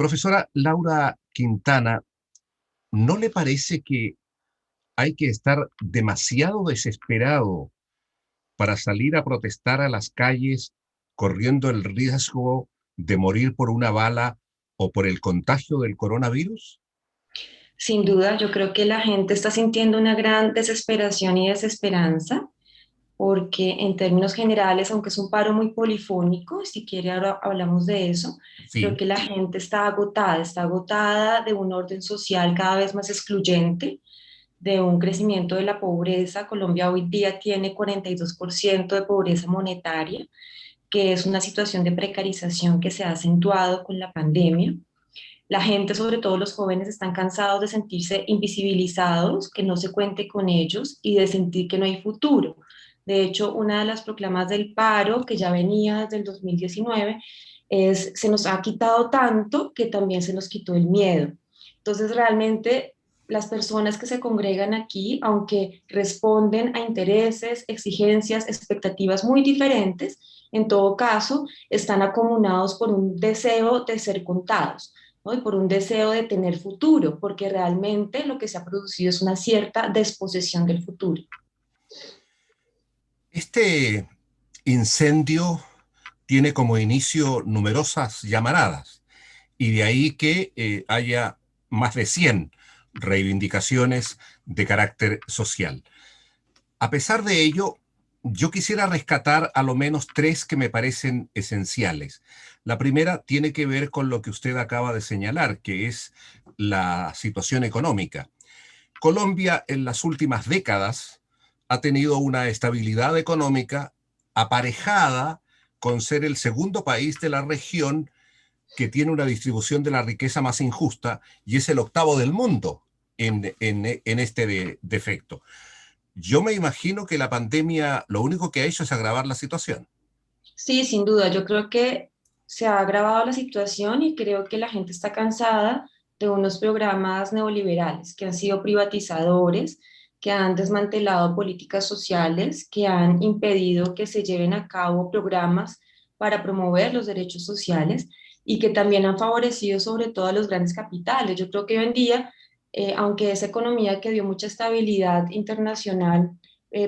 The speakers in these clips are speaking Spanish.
Profesora Laura Quintana, ¿no le parece que hay que estar demasiado desesperado para salir a protestar a las calles corriendo el riesgo de morir por una bala o por el contagio del coronavirus? Sin duda, yo creo que la gente está sintiendo una gran desesperación y desesperanza, porque en términos generales, aunque es un paro muy polifónico, si quiere ahora hablamos de eso, creo Sí. que la gente está agotada de un orden social cada vez más excluyente, de un crecimiento de la pobreza. Colombia hoy día tiene 42% de pobreza monetaria, que es una situación de precarización que se ha acentuado con la pandemia. La gente, sobre todo los jóvenes, están cansados de sentirse invisibilizados, que no se cuente con ellos y de sentir que no hay futuro. De hecho, una de las proclamas del paro, que ya venía desde el 2019, es: se nos ha quitado tanto que también se nos quitó el miedo. Entonces, realmente las personas que se congregan aquí, aunque responden a intereses, exigencias, expectativas muy diferentes, en todo caso, están acumunados por un deseo de ser contados, ¿no? Y por un deseo de tener futuro, porque realmente lo que se ha producido es una cierta desposesión del futuro. Este incendio tiene como inicio numerosas llamaradas y de ahí que haya más de 100 reivindicaciones de carácter social. A pesar de ello, yo quisiera rescatar a lo menos tres que me parecen esenciales. La primera tiene que ver con lo que usted acaba de señalar, que es la situación económica. Colombia en las últimas décadas ha tenido una estabilidad económica aparejada con ser el segundo país de la región que tiene una distribución de la riqueza más injusta y es el octavo del mundo en este defecto. Yo me imagino que la pandemia lo único que ha hecho es agravar la situación. Sí, sin duda, yo creo que se ha agravado la situación y creo que la gente está cansada de unos programas neoliberales que han sido privatizadores, que han desmantelado políticas sociales, que han impedido que se lleven a cabo programas para promover los derechos sociales y que también han favorecido sobre todo a los grandes capitales. Yo creo que hoy en día, aunque esa economía que dio mucha estabilidad internacional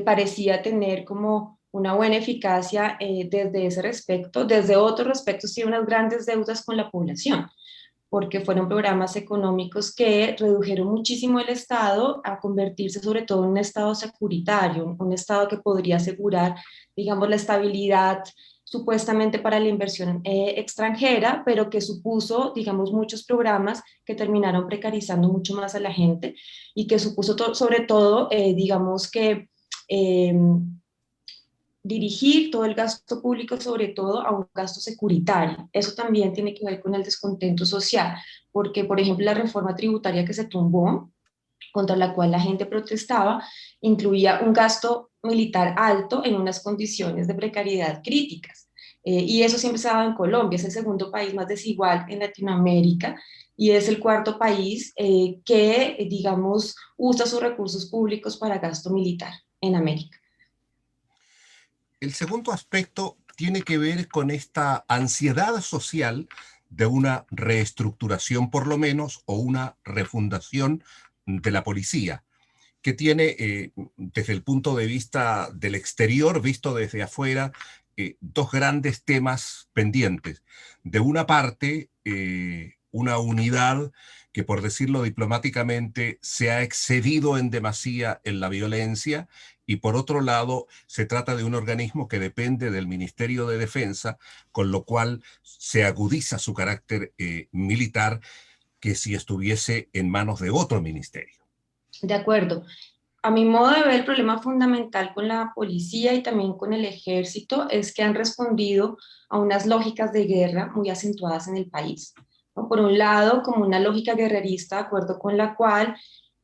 parecía tener como una buena eficacia desde ese respecto, desde otros respectos tiene unas grandes deudas con la población, porque fueron programas económicos que redujeron muchísimo el Estado a convertirse sobre todo en un Estado securitario, un Estado que podría asegurar, digamos, la estabilidad supuestamente para la inversión extranjera, pero que supuso, digamos, muchos programas que terminaron precarizando mucho más a la gente y que supuso sobre todo, digamos que eh, dirigir todo el gasto público, sobre todo a un gasto securitario. Eso también tiene que ver con el descontento social, porque, por ejemplo, la reforma tributaria que se tumbó, contra la cual la gente protestaba, incluía un gasto militar alto en unas condiciones de precariedad críticas. Y eso siempre se ha dado en Colombia, es el segundo país más desigual en Latinoamérica y es el cuarto país que, digamos, usa sus recursos públicos para gasto militar en América. El segundo aspecto tiene que ver con esta ansiedad social de una reestructuración por lo menos o una refundación de la policía, que tiene desde el punto de vista del exterior, visto desde afuera, dos grandes temas pendientes. De una parte, una unidad que, por decirlo diplomáticamente, se ha excedido en demasía en la violencia, y por otro lado, se trata de un organismo que depende del Ministerio de Defensa, con lo cual se agudiza su carácter militar que si estuviese en manos de otro ministerio. De acuerdo. A mi modo de ver, el problema fundamental con la policía y también con el ejército es que han respondido a unas lógicas de guerra muy acentuadas en el país, ¿no? Por un lado, como una lógica guerrerista, de acuerdo con la cual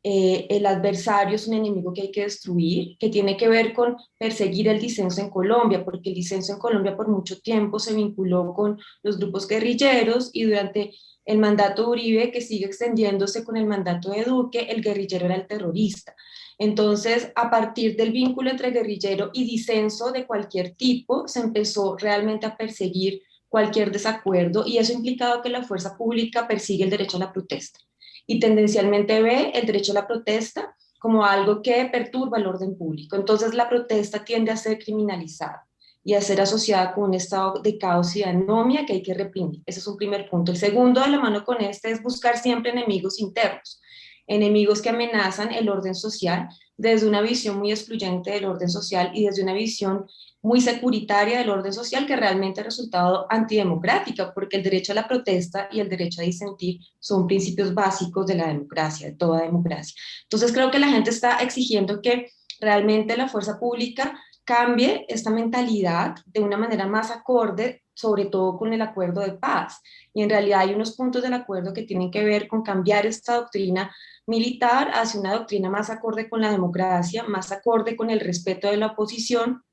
el adversario es un enemigo que hay que destruir, que tiene que ver con perseguir el disenso en Colombia, porque el disenso en Colombia por mucho tiempo se vinculó con los grupos guerrilleros y durante el mandato de Uribe, que sigue extendiéndose con el mandato de Duque, el guerrillero era el terrorista. Entonces, a partir del vínculo entre guerrillero y disenso de cualquier tipo, se empezó realmente a perseguir cualquier desacuerdo y eso ha implicado que la fuerza pública persigue el derecho a la protesta y tendencialmente ve el derecho a la protesta como algo que perturba el orden público. Entonces la protesta tiende a ser criminalizada y a ser asociada con un estado de caos y de anomia que hay que reprimir. Ese es un primer punto. El segundo, de la mano con este, es buscar siempre enemigos internos, enemigos que amenazan el orden social desde una visión muy excluyente del orden social y desde una visión muy securitaria del orden social que realmente ha resultado antidemocrática, porque el derecho a la protesta y el derecho a disentir son principios básicos de la democracia, de toda democracia. Entonces creo que la gente está exigiendo que realmente la fuerza pública cambie esta mentalidad de una manera más acorde, sobre todo con el acuerdo de paz. Y en realidad hay unos puntos del acuerdo que tienen que ver con cambiar esta doctrina militar hacia una doctrina más acorde con la democracia, más acorde con el respeto de la oposición,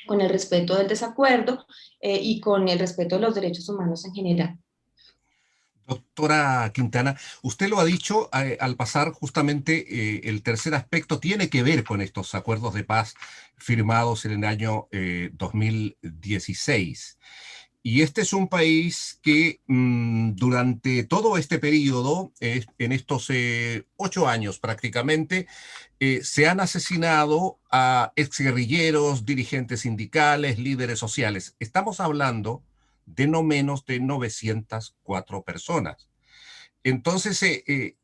con el respeto del desacuerdo y con el respeto de los derechos humanos en general. Doctora Quintana, usted lo ha dicho al pasar justamente el tercer aspecto tiene que ver con estos acuerdos de paz firmados en el año 2016. Y este es un país que durante todo este periodo, en estos 8 años prácticamente, se han asesinado a exguerrilleros, dirigentes sindicales, líderes sociales. Estamos hablando de no menos de 904 personas. Entonces,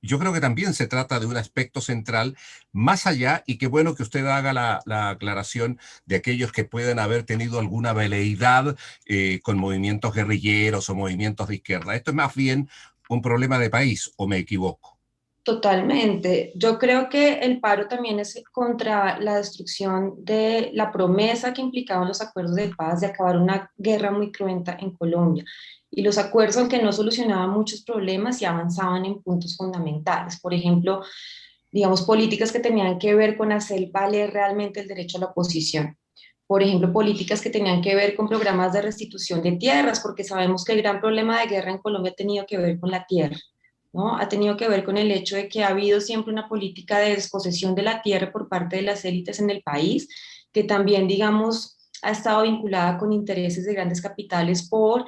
yo creo que también se trata de un aspecto central más allá, y qué bueno que usted haga la aclaración de aquellos que pueden haber tenido alguna veleidad con movimientos guerrilleros o movimientos de izquierda. Esto es más bien un problema de país, ¿o me equivoco? Totalmente. Yo creo que el paro también es contra la destrucción de la promesa que implicaban los acuerdos de paz de acabar una guerra muy cruenta en Colombia. Y los acuerdos, aunque no solucionaban muchos problemas, sí avanzaban en puntos fundamentales. Por ejemplo, digamos, políticas que tenían que ver con hacer valer realmente el derecho a la oposición. Por ejemplo, políticas que tenían que ver con programas de restitución de tierras, porque sabemos que el gran problema de guerra en Colombia ha tenido que ver con la tierra. ¿No? Ha tenido que ver con el hecho de que ha habido siempre una política de desposesión de la tierra por parte de las élites en el país, que también, digamos, ha estado vinculada con intereses de grandes capitales por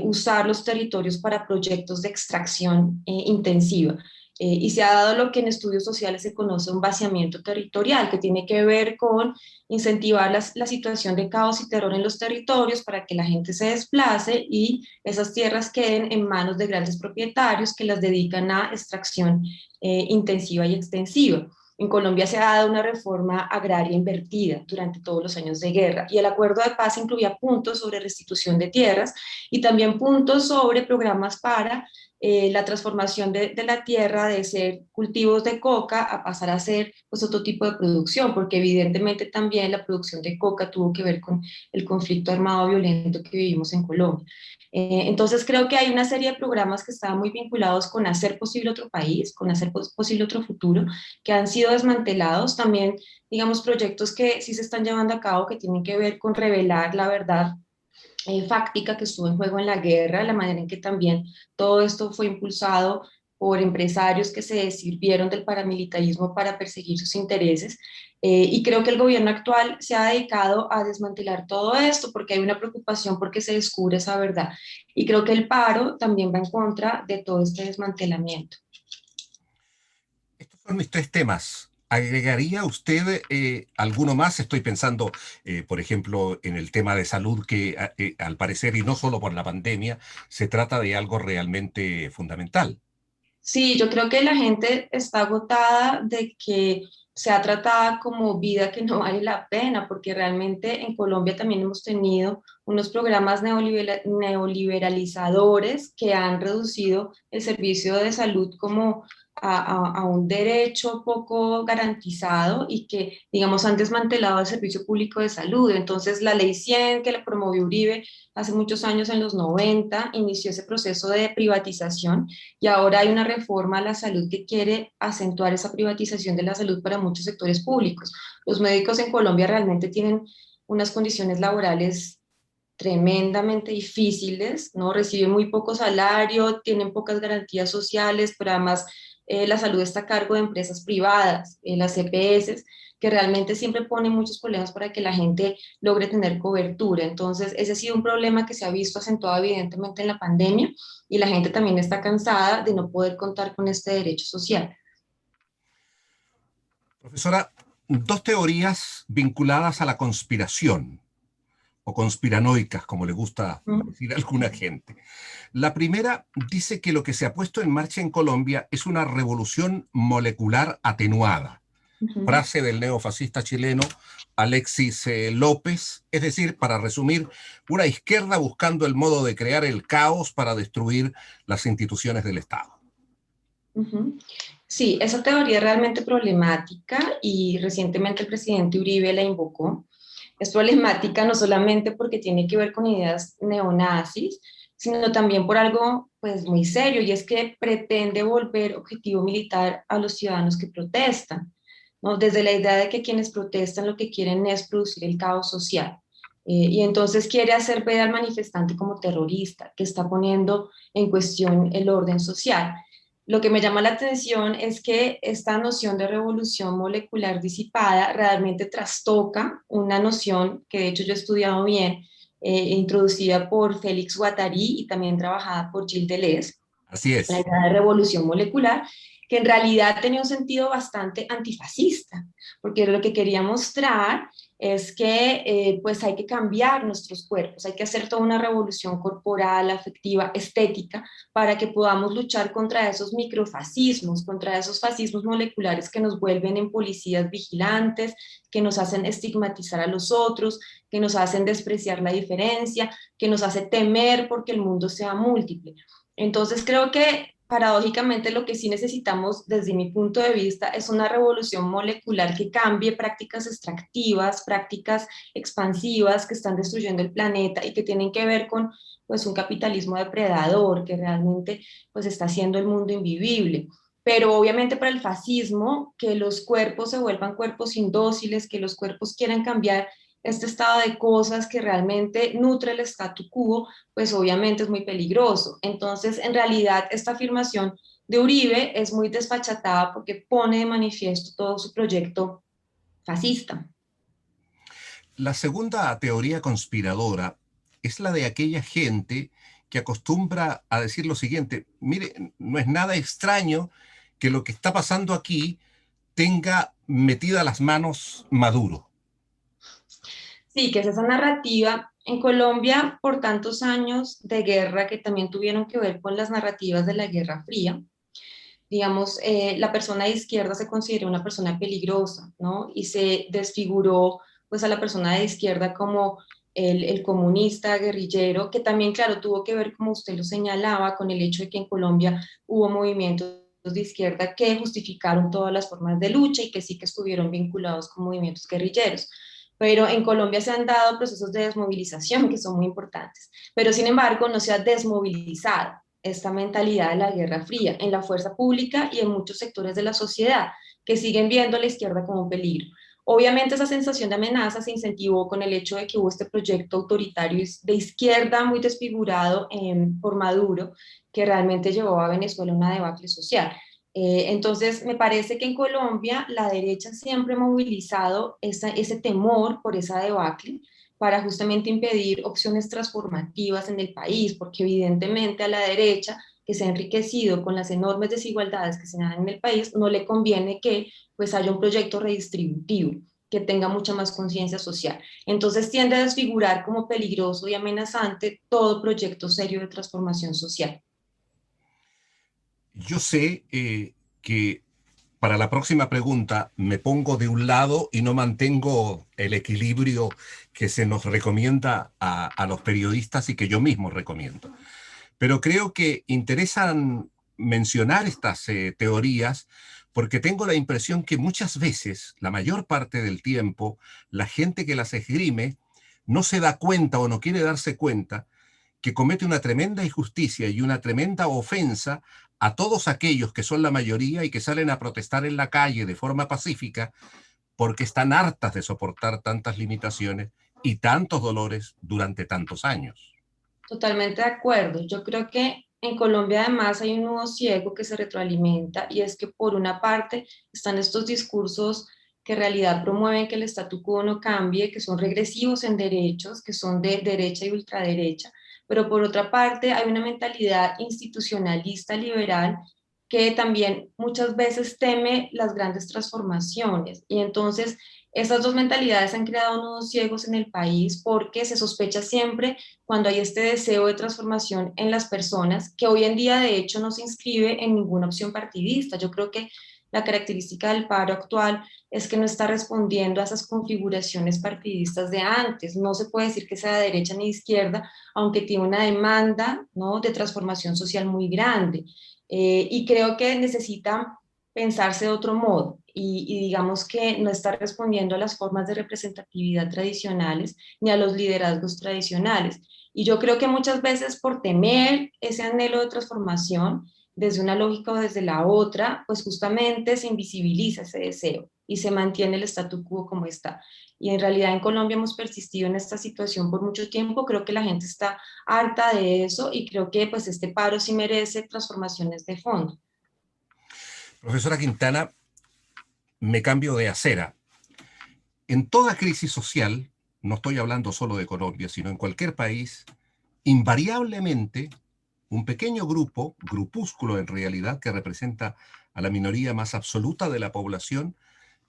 usar los territorios para proyectos de extracción intensiva. Y se ha dado lo que en estudios sociales se conoce un vaciamiento territorial, que tiene que ver con incentivar la situación de caos y terror en los territorios para que la gente se desplace y esas tierras queden en manos de grandes propietarios que las dedican a extracción intensiva y extensiva. En Colombia se ha dado una reforma agraria invertida durante todos los años de guerra y el acuerdo de paz incluía puntos sobre restitución de tierras y también puntos sobre programas para la transformación de la tierra de ser cultivos de coca a pasar a ser pues, otro tipo de producción, porque evidentemente también la producción de coca tuvo que ver con el conflicto armado violento que vivimos en Colombia. Entonces creo que hay una serie de programas que estaban muy vinculados con hacer posible otro país, con hacer posible otro futuro, que han sido desmantelados. También, digamos, proyectos que sí se están llevando a cabo que tienen que ver con revelar la verdad fáctica que estuvo en juego en la guerra, la manera en que también todo esto fue impulsado por empresarios que se sirvieron del paramilitarismo para perseguir sus intereses. Y creo que el gobierno actual se ha dedicado a desmantelar todo esto porque hay una preocupación porque se descubre esa verdad. Y creo que el paro también va en contra de todo este desmantelamiento. Estos son mis tres temas. ¿Agregaría usted alguno más? Estoy pensando, por ejemplo, en el tema de salud, que al parecer, y no solo por la pandemia, se trata de algo realmente fundamental. Sí, yo creo que la gente está agotada de que sea tratada como vida que no vale la pena, porque realmente en Colombia también hemos tenido unos programas neoliberalizadores que han reducido el servicio de salud como a un derecho poco garantizado y que, digamos, han desmantelado el servicio público de salud. Entonces, la ley 100 que la promovió Uribe hace muchos años, en los 90, inició ese proceso de privatización y ahora hay una reforma a la salud que quiere acentuar esa privatización de la salud para muchos sectores públicos. Los médicos en Colombia realmente tienen unas condiciones laborales tremendamente difíciles, ¿no? Reciben muy poco salario, tienen pocas garantías sociales, pero además la salud está a cargo de empresas privadas, las EPS, que realmente siempre ponen muchos problemas para que la gente logre tener cobertura. Entonces, ese ha sido un problema que se ha visto acentuado evidentemente en la pandemia y la gente también está cansada de no poder contar con este derecho social. Profesora, dos teorías vinculadas a la conspiración, o conspiranoicas, como le gusta decir a alguna gente. La primera dice que lo que se ha puesto en marcha en Colombia es una revolución molecular atenuada. Frase del neofascista chileno Alexis López, es decir, para resumir, una izquierda buscando el modo de crear el caos para destruir las instituciones del Estado. Sí, esa teoría es realmente problemática y recientemente el presidente Uribe la invocó. Es problemática no solamente porque tiene que ver con ideas neonazis, sino también por algo pues muy serio, y es que pretende volver objetivo militar a los ciudadanos que protestan, ¿no? Desde la idea de que quienes protestan lo que quieren es producir el caos social. Y entonces quiere hacer ver al manifestante como terrorista, que está poniendo en cuestión el orden social. Lo que me llama la atención es que esta noción de revolución molecular disipada realmente trastoca una noción que de hecho yo he estudiado bien, introducida por Félix Guattari y también trabajada por Gilles Deleuze, Así la es. idea de revolución molecular, que en realidad tenía un sentido bastante antifascista, porque lo que quería mostrar es que pues hay que cambiar nuestros cuerpos, hay que hacer toda una revolución corporal, afectiva, estética, para que podamos luchar contra esos microfascismos, contra esos fascismos moleculares que nos vuelven en policías vigilantes, que nos hacen estigmatizar a los otros, que nos hacen despreciar la diferencia, que nos hace temer porque el mundo sea múltiple. Entonces creo que paradójicamente lo que sí necesitamos desde mi punto de vista es una revolución molecular que cambie prácticas extractivas, prácticas expansivas que están destruyendo el planeta y que tienen que ver con pues un capitalismo depredador que realmente pues está haciendo el mundo invivible. Pero obviamente para el fascismo, que los cuerpos se vuelvan cuerpos indóciles, que los cuerpos quieran cambiar este estado de cosas que realmente nutre el statu quo, pues obviamente es muy peligroso. Entonces, en realidad, esta afirmación de Uribe es muy desfachatada porque pone de manifiesto todo su proyecto fascista. La segunda teoría conspiradora es la de aquella gente que acostumbra a decir lo siguiente: mire, no es nada extraño que lo que está pasando aquí tenga metida las manos Maduro. Sí, que es esa narrativa en Colombia por tantos años de guerra que también tuvieron que ver con las narrativas de la Guerra Fría. Digamos, la persona de izquierda se considera una persona peligrosa, ¿no? Y se desfiguró pues a la persona de izquierda como el comunista guerrillero, que también, claro, tuvo que ver, como usted lo señalaba, con el hecho de que en Colombia hubo movimientos de izquierda que justificaron todas las formas de lucha y que sí que estuvieron vinculados con movimientos guerrilleros. Pero en Colombia se han dado procesos de desmovilización que son muy importantes, pero sin embargo no se ha desmovilizado esta mentalidad de la Guerra Fría en la fuerza pública y en muchos sectores de la sociedad que siguen viendo a la izquierda como un peligro. Obviamente esa sensación de amenaza se incentivó con el hecho de que hubo este proyecto autoritario de izquierda muy desfigurado por Maduro, que realmente llevó a Venezuela a una debacle social. Entonces, me parece que en Colombia la derecha siempre ha movilizado ese temor por esa debacle para justamente impedir opciones transformativas en el país, porque evidentemente a la derecha, que se ha enriquecido con las enormes desigualdades que se dan en el país, no le conviene que pues haya un proyecto redistributivo que tenga mucha más conciencia social. Entonces tiende a desfigurar como peligroso y amenazante todo proyecto serio de transformación social. Yo sé que para la próxima pregunta me pongo de un lado y no mantengo el equilibrio que se nos recomienda a los periodistas y que yo mismo recomiendo. Pero creo que interesan mencionar estas teorías porque tengo la impresión que muchas veces, la mayor parte del tiempo, la gente que las esgrime no se da cuenta o no quiere darse cuenta que comete una tremenda injusticia y una tremenda ofensa a todos aquellos que son la mayoría y que salen a protestar en la calle de forma pacífica porque están hartas de soportar tantas limitaciones y tantos dolores durante tantos años. Totalmente de acuerdo. Yo creo que en Colombia además hay un nudo ciego que se retroalimenta y es que por una parte están estos discursos que en realidad promueven que el statu quo no cambie, que son regresivos en derechos, que son de derecha y ultraderecha, pero por otra parte hay una mentalidad institucionalista liberal que también muchas veces teme las grandes transformaciones y entonces estas dos mentalidades han creado nudos ciegos en el país porque se sospecha siempre cuando hay este deseo de transformación en las personas, que hoy en día de hecho no se inscribe en ninguna opción partidista. Yo creo que la característica del paro actual es que no está respondiendo a esas configuraciones partidistas de antes. No se puede decir que sea de derecha ni de izquierda, aunque tiene una demanda, ¿no?, de transformación social muy grande. Y creo que necesita pensarse de otro modo y digamos que no está respondiendo a las formas de representatividad tradicionales ni a los liderazgos tradicionales. Y yo creo que muchas veces por temer ese anhelo de transformación desde una lógica o desde la otra, pues justamente se invisibiliza ese deseo y se mantiene el statu quo como está. Y en realidad en Colombia hemos persistido en esta situación por mucho tiempo, creo que la gente está harta de eso y creo que pues este paro sí merece transformaciones de fondo. Profesora Quintana, me cambio de acera. En toda crisis social, no estoy hablando solo de Colombia, sino en cualquier país, invariablemente un pequeño grupo, grupúsculo en realidad, que representa a la minoría más absoluta de la población,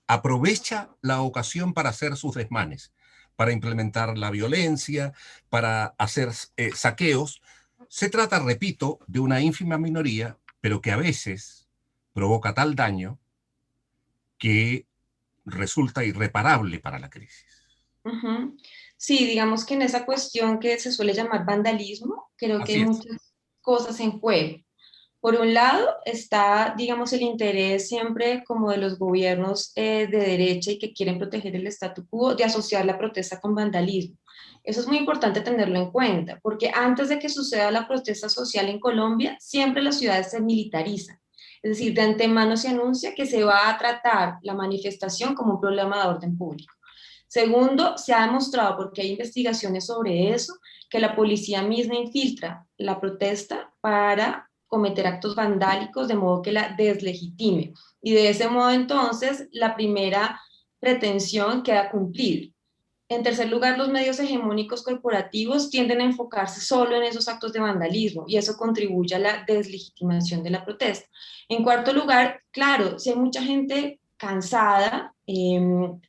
aprovecha la ocasión para hacer sus desmanes, para implementar la violencia, para hacer saqueos. Se trata, repito, de una ínfima minoría, pero que a veces provoca tal daño que resulta irreparable para la crisis. Ujú. Sí, digamos que en esa cuestión que se suele llamar vandalismo, creo que hay Así es. muchas cosas en juego. Por un lado está, digamos, el interés siempre como de los gobiernos de derecha y que quieren proteger el statu quo de asociar la protesta con vandalismo. Eso es muy importante tenerlo en cuenta, porque antes de que suceda la protesta social en Colombia, siempre las ciudades se militarizan. Es decir, de antemano se anuncia que se va a tratar la manifestación como un problema de orden público. Segundo, se ha demostrado, porque hay investigaciones sobre eso, que la policía misma infiltra la protesta para cometer actos vandálicos de modo que la deslegitime. Y de ese modo entonces la primera pretensión queda cumplida. En tercer lugar, los medios hegemónicos corporativos tienden a enfocarse solo en esos actos de vandalismo y eso contribuye a la deslegitimación de la protesta. En cuarto lugar, claro, si hay mucha gente cansada,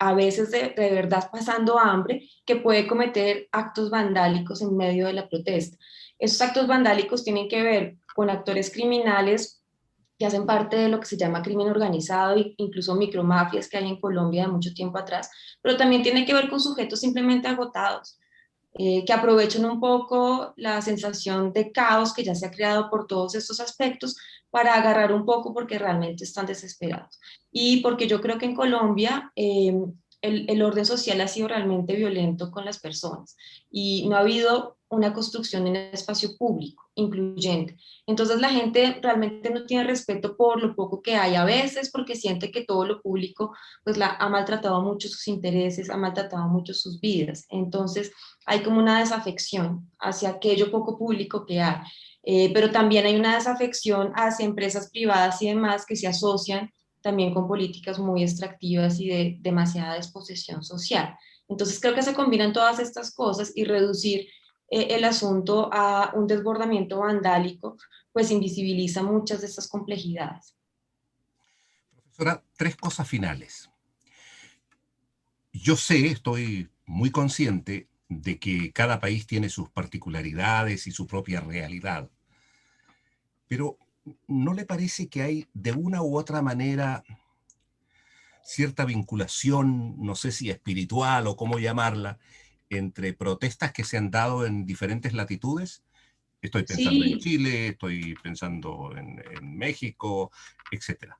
a veces de verdad pasando hambre, que puede cometer actos vandálicos en medio de la protesta. Esos actos vandálicos tienen que ver con actores criminales que hacen parte de lo que se llama crimen organizado e incluso micromafias que hay en Colombia de mucho tiempo atrás, pero también tiene que ver con sujetos simplemente agotados, que aprovechan un poco la sensación de caos que ya se ha creado por todos estos aspectos para agarrar un poco porque realmente están desesperados. Y porque yo creo que en Colombia el orden social ha sido realmente violento con las personas y no ha habido una construcción en el espacio público incluyente. Entonces la gente realmente no tiene respeto por lo poco que hay a veces porque siente que todo lo público pues ha maltratado mucho sus intereses, ha maltratado mucho sus vidas. Entonces hay como una desafección hacia aquello poco público que hay. Pero también hay una desafección hacia empresas privadas y demás que se asocian también con políticas muy extractivas y de demasiada desposesión social. Entonces creo que se combinan todas estas cosas y reducir el asunto a un desbordamiento vandálico, pues invisibiliza muchas de estas complejidades. Profesora, tres cosas finales. Yo sé, estoy muy consciente de que cada país tiene sus particularidades y su propia realidad, pero ¿no le parece que hay de una u otra manera cierta vinculación, no sé si espiritual o cómo llamarla, entre protestas que se han dado en diferentes latitudes? Estoy pensando en Sí, Chile, estoy pensando en México, etcétera.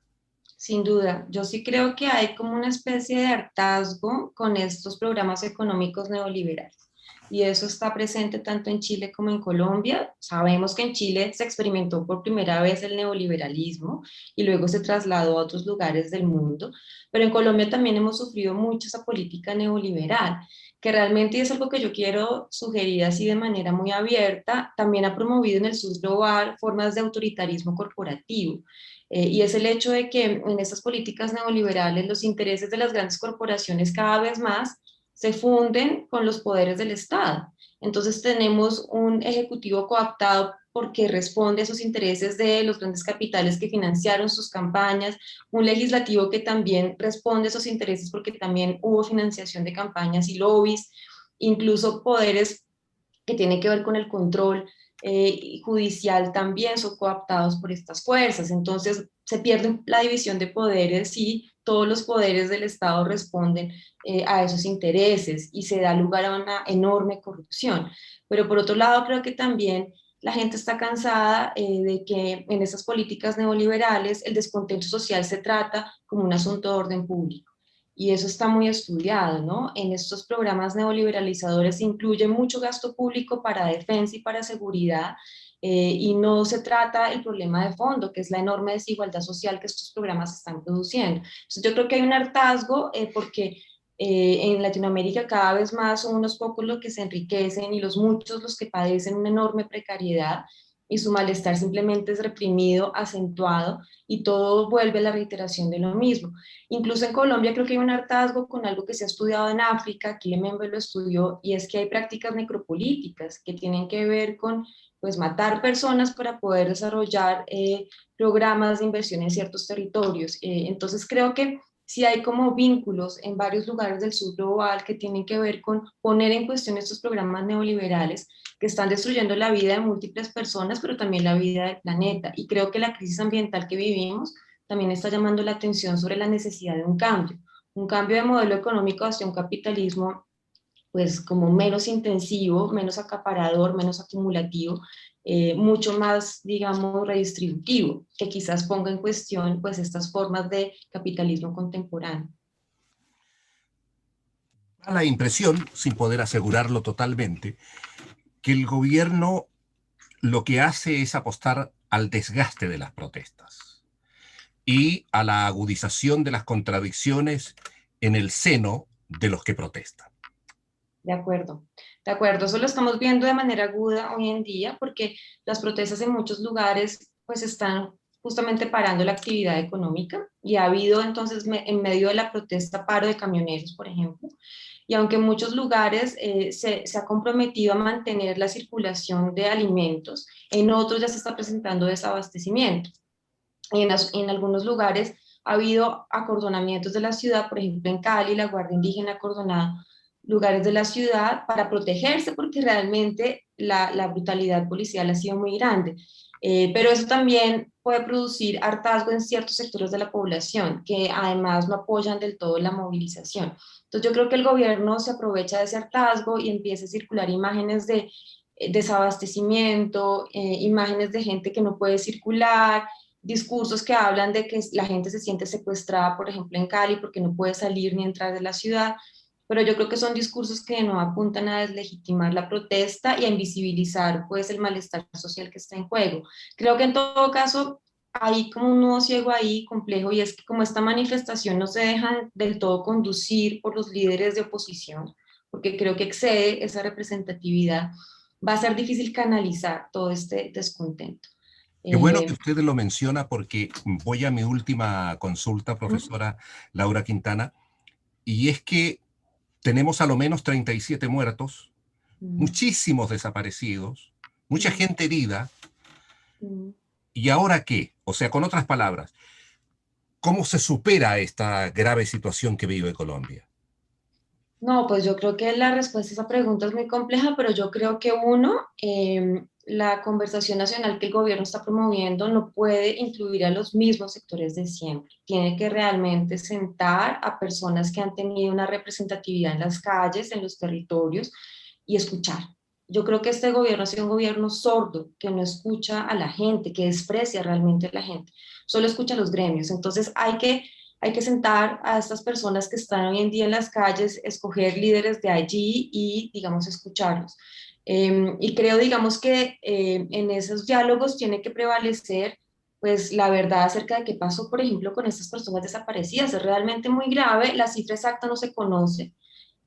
sin duda, yo sí creo que hay como una especie de hartazgo con estos programas económicos neoliberales. Y eso está presente tanto en Chile como en Colombia. Sabemos que en Chile se experimentó por primera vez el neoliberalismo y luego se trasladó a otros lugares del mundo, pero en Colombia también hemos sufrido mucho esa política neoliberal. que realmente, y es algo que yo quiero sugerir así de manera muy abierta, también ha promovido en el sur global formas de autoritarismo corporativo. Y es el hecho de que en estas políticas neoliberales los intereses de las grandes corporaciones cada vez más se funden con los poderes del Estado. Entonces tenemos un ejecutivo cooptado porque responde a esos intereses de los grandes capitales que financiaron sus campañas, un legislativo que también responde a esos intereses porque también hubo financiación de campañas y lobbies, incluso poderes que tienen que ver con el control judicial también son cooptados por estas fuerzas. Entonces se pierde la división de poderes y todos los poderes del Estado responden a esos intereses y se da lugar a una enorme corrupción. Pero por otro lado, creo que también la gente está cansada de que en esas políticas neoliberales el descontento social se trata como un asunto de orden público. Y eso está muy estudiado, ¿no? En estos programas neoliberalizadores se incluye mucho gasto público para defensa y para seguridad, y no se trata el problema de fondo, que es la enorme desigualdad social que estos programas están produciendo. Entonces, yo creo que hay un hartazgo porque en Latinoamérica cada vez más son unos pocos los que se enriquecen y los muchos los que padecen una enorme precariedad y su malestar simplemente es reprimido, acentuado y todo vuelve a la reiteración de lo mismo. Incluso en Colombia creo que hay un hartazgo con algo que se ha estudiado en África, aquí Lemembe lo estudió, y es que hay prácticas necropolíticas que tienen que ver con pues matar personas para poder desarrollar programas de inversión en ciertos territorios. Entonces creo que sí hay como vínculos en varios lugares del sur global que tienen que ver con poner en cuestión estos programas neoliberales que están destruyendo la vida de múltiples personas, pero también la vida del planeta. Y creo que la crisis ambiental que vivimos también está llamando la atención sobre la necesidad de un cambio de modelo económico hacia un capitalismo pues como menos intensivo, menos acaparador, menos acumulativo, mucho más, digamos, redistributivo, que quizás ponga en cuestión pues estas formas de capitalismo contemporáneo. Da la impresión, sin poder asegurarlo totalmente, que el gobierno lo que hace es apostar al desgaste de las protestas y a la agudización de las contradicciones en el seno de los que protestan. De acuerdo, de acuerdo. Eso lo estamos viendo de manera aguda hoy en día porque las protestas en muchos lugares pues están justamente parando la actividad económica y ha habido entonces en medio de la protesta paro de camioneros, por ejemplo, y aunque en muchos lugares se ha comprometido a mantener la circulación de alimentos, en otros ya se está presentando desabastecimiento. En algunos lugares ha habido acordonamientos de la ciudad, por ejemplo en Cali, la Guardia Indígena ha acordonado lugares de la ciudad para protegerse porque realmente la brutalidad policial ha sido muy grande. Pero eso también puede producir hartazgo en ciertos sectores de la población que además no apoyan del todo la movilización. Entonces yo creo que el gobierno se aprovecha de ese hartazgo y empieza a circular imágenes de desabastecimiento, imágenes de gente que no puede circular, discursos que hablan de que la gente se siente secuestrada, por ejemplo, en Cali, porque no puede salir ni entrar de la ciudad, pero yo creo que son discursos que no apuntan a deslegitimar la protesta y a invisibilizar pues el malestar social que está en juego. Creo que en todo caso hay como un nudo ciego ahí complejo y es que como esta manifestación no se deja del todo conducir por los líderes de oposición, porque creo que excede esa representatividad, va a ser difícil canalizar todo este descontento. Qué bueno que Eh, usted lo menciona porque voy a mi última consulta, profesora Laura Quintana, y es que tenemos a lo menos 37 muertos, mm, muchísimos desaparecidos, mucha mm, gente herida, mm. ¿y ahora qué? O sea, con otras palabras, ¿cómo se supera esta grave situación que vive Colombia? No, pues yo creo que la respuesta a esa pregunta es muy compleja, pero yo creo que uno, la conversación nacional que el gobierno está promoviendo no puede incluir a los mismos sectores de siempre. Tiene que realmente sentar a personas que han tenido una representatividad en las calles, en los territorios y escuchar. Yo creo que este gobierno ha sido un gobierno sordo, que no escucha a la gente, que desprecia realmente a la gente, solo escucha a los gremios. Entonces hay que sentar a estas personas que están hoy en día en las calles, escoger líderes de allí y, digamos, escucharlos. Y creo, digamos, que en esos diálogos tiene que prevalecer pues la verdad acerca de qué pasó, por ejemplo, con estas personas desaparecidas. Es realmente muy grave, la cifra exacta no se conoce,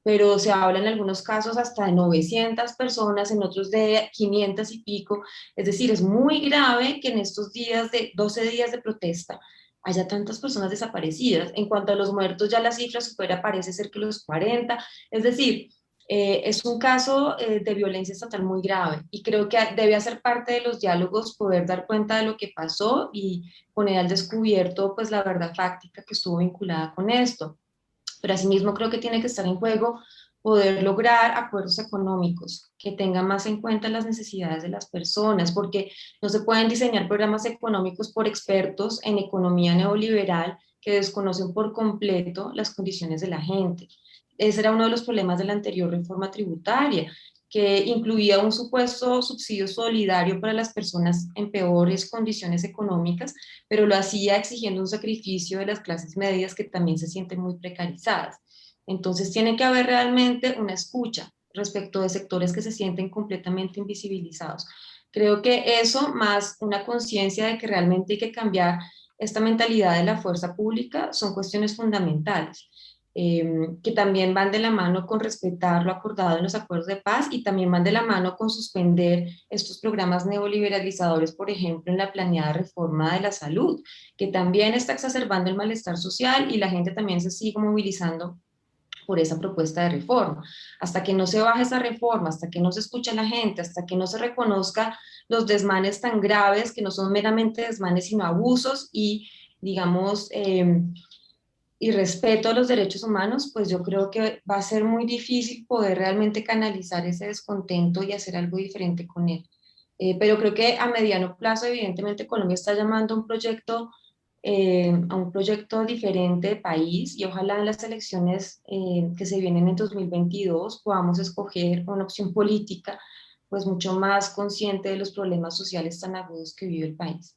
pero se habla en algunos casos hasta de 900 personas, en otros de 500 y pico. Es decir, es muy grave que en estos días de 12 días de protesta haya tantas personas desaparecidas. En cuanto a los muertos, ya la cifra supera, parece ser que los 40. Es decir, es un caso de violencia estatal muy grave y creo que debe hacer parte de los diálogos poder dar cuenta de lo que pasó y poner al descubierto pues la verdad fáctica que estuvo vinculada con esto. Pero asimismo creo que tiene que estar en juego poder lograr acuerdos económicos que tengan más en cuenta las necesidades de las personas, porque no se pueden diseñar programas económicos por expertos en economía neoliberal que desconocen por completo las condiciones de la gente. Ese era uno de los problemas de la anterior reforma tributaria, que incluía un supuesto subsidio solidario para las personas en peores condiciones económicas, pero lo hacía exigiendo un sacrificio de las clases medias que también se sienten muy precarizadas. Entonces tiene que haber realmente una escucha respecto de sectores que se sienten completamente invisibilizados. Creo que eso, más una conciencia de que realmente hay que cambiar esta mentalidad de la fuerza pública, son cuestiones fundamentales. Que también van de la mano con respetar lo acordado en los acuerdos de paz y también van de la mano con suspender estos programas neoliberalizadores, por ejemplo, en la planeada reforma de la salud, que también está exacerbando el malestar social y la gente también se sigue movilizando por esa propuesta de reforma. Hasta que no se baje esa reforma, hasta que no se escuche a la gente, hasta que no se reconozca los desmanes tan graves, que no son meramente desmanes, sino abusos y, digamos, y respeto a los derechos humanos, pues yo creo que va a ser muy difícil poder realmente canalizar ese descontento y hacer algo diferente con él. Pero creo que a mediano plazo, evidentemente, Colombia está llamando a un proyecto diferente de país y ojalá en las elecciones que se vienen en 2022 podamos escoger una opción política pues mucho más consciente de los problemas sociales tan agudos que vive el país.